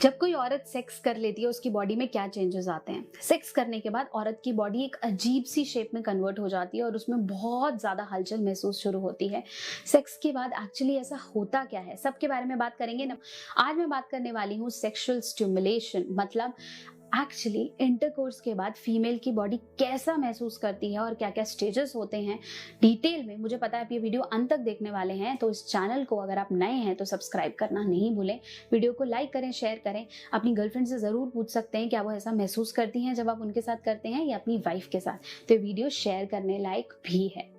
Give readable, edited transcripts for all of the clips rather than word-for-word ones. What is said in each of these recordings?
जब कोई औरत सेक्स कर लेती है उसकी बॉडी में क्या चेंजेस आते हैं। सेक्स करने के बाद औरत की बॉडी एक अजीब सी शेप में कन्वर्ट हो जाती है और उसमें बहुत ज्यादा हलचल महसूस शुरू होती है। सेक्स के बाद एक्चुअली ऐसा होता क्या है, सबके बारे में बात करेंगे ना। आज मैं बात करने वाली हूँ सेक्सुअल स्टिमुलेशन, मतलब एक्चुअली इंटरकोर्स के बाद फीमेल की बॉडी कैसा महसूस करती है और क्या क्या स्टेजेस होते हैं डिटेल में। मुझे पता है आप ये वीडियो अंत तक देखने वाले हैं, तो इस चैनल को अगर आप नए हैं तो सब्सक्राइब करना नहीं भूलें। वीडियो को लाइक करें, शेयर करें। अपनी गर्लफ्रेंड से ज़रूर पूछ सकते हैं क्या वो ऐसा महसूस करती हैं जब आप उनके साथ करते हैं, या अपनी वाइफ के साथ। तो वीडियो शेयर करने लायक भी है।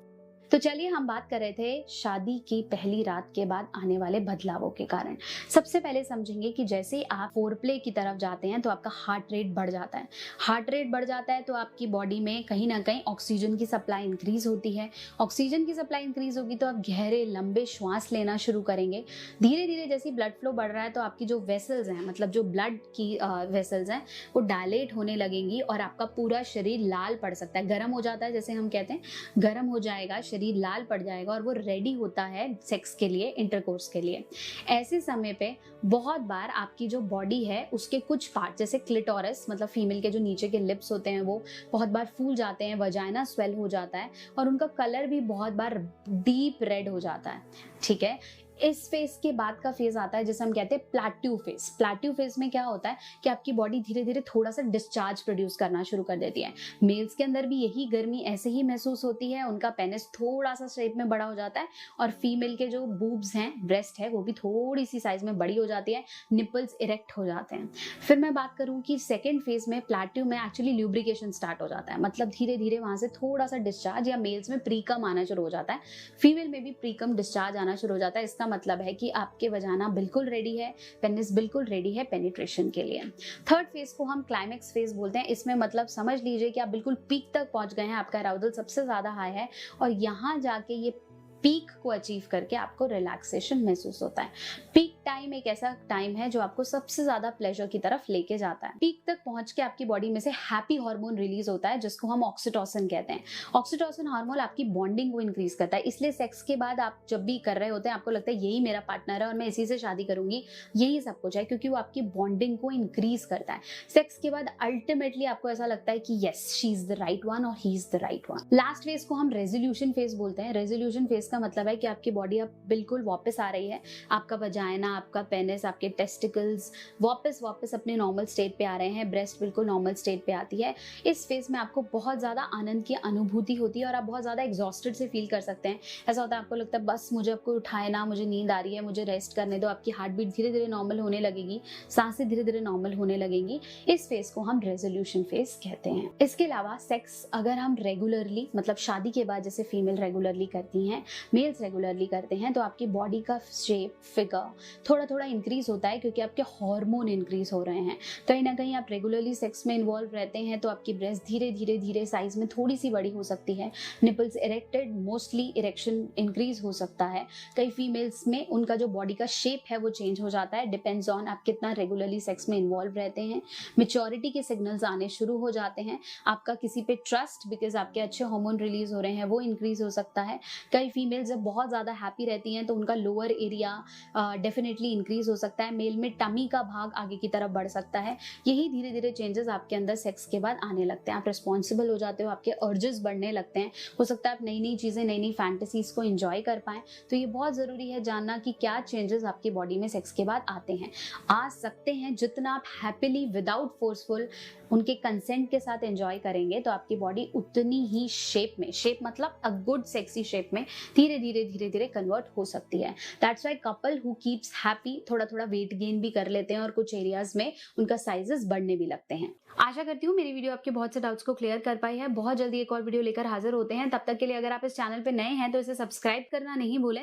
तो चलिए हम बात कर रहे थे शादी की पहली रात के बाद आने वाले बदलावों के कारण। सबसे पहले समझेंगे कि जैसे ही आप फोरप्ले की तरफ जाते हैं तो आपका हार्ट रेट बढ़ जाता है। हार्ट रेट बढ़ जाता है तो आपकी बॉडी में कहीं ना कहीं ऑक्सीजन की सप्लाई इंक्रीज होती है। ऑक्सीजन की सप्लाई इंक्रीज होगी तो आप गहरे लंबे श्वास लेना शुरू करेंगे। धीरे धीरे जैसे ब्लड फ्लो बढ़ रहा है तो आपकी जो वेसल्स हैं, मतलब जो ब्लड की वेसल्स हैं, वो डायलेट होने लगेंगी और आपका पूरा शरीर लाल पड़ सकता है, गर्म हो जाता है। जैसे हम कहते हैं गर्म हो जाएगा शरीर, लाल पड़ जाएगा और वो रेडी होता है सेक्स के लिए, इंटरकोर्स के लिए। ऐसे समय पे बहुत बार आपकी जो बॉडी है उसके कुछ पार्ट, जैसे क्लिटोरस, मतलब फीमेल के जो नीचे के लिप्स होते हैं, वो बहुत बार फूल जाते हैं, वजाइना स्वेल हो जाता है और उनका कलर भी बहुत बार डीप रेड हो जाता है। ठीक है, इस फेज के बाद का फेज आता है जिसे हम कहते हैं प्लेट्यू फेज। प्लेट्यू फेज में क्या होता है कि आपकी बॉडी धीरे धीरे थोड़ा सा डिस्चार्ज प्रोड्यूस करना शुरू कर देती है। मेल्स के अंदर भी यही गर्मी ऐसे ही महसूस होती है, उनका पेनिस थोड़ा सा शेप में बड़ा हो जाता है और फीमेल के जो बूब्स हैं, ब्रेस्ट है, वो भी थोड़ी सी साइज में बड़ी हो जाती है, निपल्स इरेक्ट हो जाते हैं। फिर मैं बात करूं कि सेकेंड फेज में प्लेट्यू में एक्चुअली ल्यूब्रिकेशन स्टार्ट हो जाता है, मतलब धीरे धीरे वहां से थोड़ा सा डिस्चार्ज, या मेल्स में प्रीकम आना शुरू हो जाता है, फीमेल में भी प्रीकम डिस्चार्ज आना शुरू हो जाता है। इसका मतलब है कि आपके वजाना बिल्कुल रेडी है, पेनिस बिल्कुल रेडी है पेनिट्रेशन के लिए। थर्ड फेज को हम क्लाइमेक्स फेज बोलते हैं। इसमें मतलब समझ लीजिए कि आप बिल्कुल पीक तक पहुंच गए हैं, आपका अराउजल सबसे ज्यादा हाई है और यहां जाके ये पीक को अचीव करके आपको रिलैक्सेशन महसूस होता है। पीक टाइम एक ऐसा टाइम है जो आपको सबसे ज्यादा प्लेजर की तरफ लेके जाता है। पीक तक पहुंच के आपकी बॉडी में से हैप्पी हार्मोन रिलीज होता है जिसको हम ऑक्सीटोसिन कहते हैं। ऑक्सीटोसिन हार्मोन आपकी बॉन्डिंग को इंक्रीज करता है, इसलिए सेक्स के बाद आप जब भी कर रहे होते हैं आपको लगता है यही मेरा पार्टनर है और मैं इसी से शादी करूंगी, यही सब कुछ है, क्योंकि वो आपकी बॉन्डिंग को इंक्रीज करता है। सेक्स के बाद अल्टीमेटली आपको ऐसा लगता है कि yes, she is the right one और he is the right one. Last phase को हम रेजोल्यूशन फेज बोलते हैं। रेजोल्यूशन फेज का मतलब है कि आपकी बॉडी अब बिल्कुल वापस आ रही है, आपका वजाइना, आपका पेनिस, आपके टेस्टिकल्स वापस अपने नॉर्मल स्टेट पे आ रहे हैं, ब्रेस्ट बिल्कुल नॉर्मल स्टेट पे आती है। इस फेज में आपको बहुत ज्यादा आनंद की अनुभूति होती है और आप बहुत ज्यादा एग्जॉस्टेड से फील कर सकते हैं। ऐसा होता है आपको लगता है बस मुझे आपको उठाए ना, मुझे नींद आ रही है, मुझे रेस्ट करने दो। आपकी हार्ट बीट धीरे धीरे नॉर्मल होने लगेगी, सांसें धीरे धीरे नॉर्मल होने लगेंगी। इस फेज को हम रेजोल्यूशन फेज कहते हैं। इसके अलावा सेक्स अगर हम रेगुलरली, मतलब शादी के बाद जैसे फीमेल रेगुलरली करती हैं, मेल्स रेगुलरली करते हैं, तो आपकी बॉडी का शेप, फिगर थोड़ा थोड़ा इंक्रीज होता है क्योंकि आपके हार्मोन इंक्रीज हो रहे हैं। कहीं ना कहीं आप रेगुलरली सेक्स में इन्वॉल्व रहते हैं तो आपकी ब्रेस्ट धीरे धीरे धीरे साइज में थोड़ी सी बड़ी हो सकती है, nipples erected, mostly erection increase हो सकता है। कई फीमेल्स में उनका जो बॉडी का शेप है वो चेंज हो जाता है, डिपेंड्स ऑन आप कितना रेगुलरली सेक्स में इन्वॉल्व रहते हैं। मेच्योरिटी के सिग्नल्स आने शुरू हो जाते हैं, आपका किसी पे ट्रस्ट, बिकॉज आपके अच्छे हार्मोन रिलीज हो रहे हैं, वो इंक्रीज हो सकता है। कई फीमेल जब बहुत ज्यादा हैप्पी रहती हैं तो उनका लोअर एरिया डेफिनेटली इंक्रीज हो सकता है, मेल में टमी का भाग आगे की तरफ बढ़ सकता है। यही धीरे धीरे चेंजेस आपके अंदर सेक्स के बाद आने लगते हैं। आप रिस्पॉन्सिबल हो जाते हो, आपके अर्जेस बढ़ने लगते हैं, हो सकता है आप नई नई चीजें, नई नई फैंटेसीज को एंजॉय कर पाएं। तो ये बहुत जरूरी है जानना कि क्या चेंजेस आपकी बॉडी में सेक्स के बाद आते हैं, आ सकते हैं। जितना आप हैप्पीली विदाउट फोर्सफुल उनके कंसेंट के साथ एंजॉय करेंगे तो आपकी बॉडी उतनी ही शेप में, शेप मतलब अ गुड सेक्सी शेप में धीरे धीरे कन्वर्ट हो सकती है। That's why couple who keeps happy थोड़ा थोड़ा वेट गेन भी कर लेते हैं और कुछ एरियाज में उनका साइजेस बढ़ने भी लगते हैं। आशा करती हूँ मेरी वीडियो आपके बहुत से डाउट्स को क्लियर कर पाई है। बहुत जल्दी एक और वीडियो लेकर हाजिर होते हैं, तब तक के लिए अगर आप इस चैनल पे नए हैं तो इसे सब्सक्राइब करना नहीं भूलें।